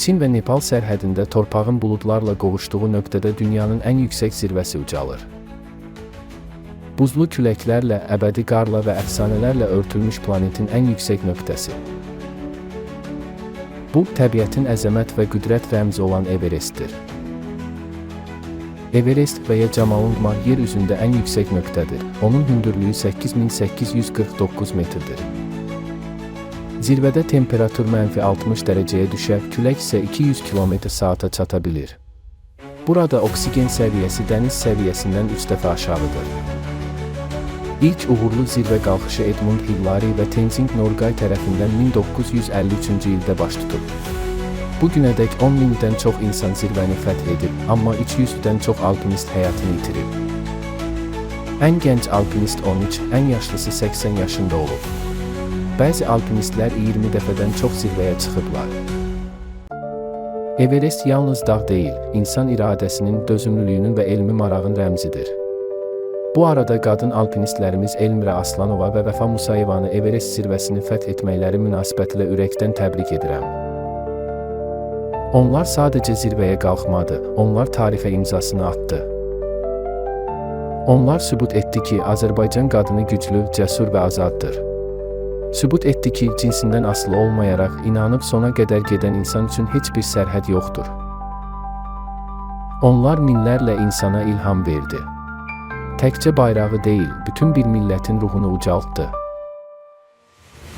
Çin və Nepal sərhədində torpağın buludlarla qovuşduğu nöqtədə dünyanın ən yüksək zirvəsi ucalır. Buzlu küləklərlə, əbədi qarla və əfsanələrlə örtülmüş planetin ən yüksək nöqtəsi. Bu, təbiətin əzəmət və qüdrət rəmzi olan Everestdir. Everest və ya Camalungma yer üzündə ən yüksək nöqtədir. Onun hündürlüyü 8849 metrdir. Zirvədə temperatur -60 dərəcəyə düşər, külək isə 200 km/saata çata bilir. Burada oksigen səviyyəsi dəniz səviyyəsindən 3 dəfə aşağıdır. İlk uğurlu zirvə qalxışı Edmund Hillary və Tenzing Norgay tərəfindən 1953-cü ildə baş tutub. Bugünədək 10 mindən çox insan zirvəni fəth edib, amma 300-dən çox alpinist həyatını itirib. Ən gənc alpinist 13, ən yaşlısı 80 yaşında olub. Bəzi alpinistlər 20 dəfədən çox zirvəyə çıxıblar. Everest yalnız dağ deyil, insan iradəsinin, dözümlülüyünün və elmi marağın rəmzidir. Bu arada qadın alpinistlərimiz Elmirə Aslanova və Vəfa Musayevanı Everest zirvəsini fəth etməkləri münasibətilə ürəkdən təbrik edirəm. Onlar sadəcə zirvəyə qalxmadı, onlar tarixə imzasını atdı. Onlar sübut etdi ki, Azərbaycan qadını güclü, cəsur və azaddır. Sübut etdi ki, cinsindən asılı olmayaraq, inanıb sona qədər gedən insan üçün heç bir sərhəd yoxdur. Onlar minlərlə insana ilham verdi. Təkcə bayrağı deyil, bütün bir millətin ruhunu ucaltdı.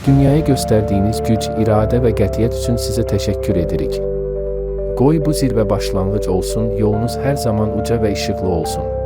Dünyaya göstərdiyiniz güc, iradə və qətiyyət üçün sizə təşəkkür edirik. Qoy bu zirvə başlanğıc olsun, yolunuz hər zaman uca və işıqlı olsun.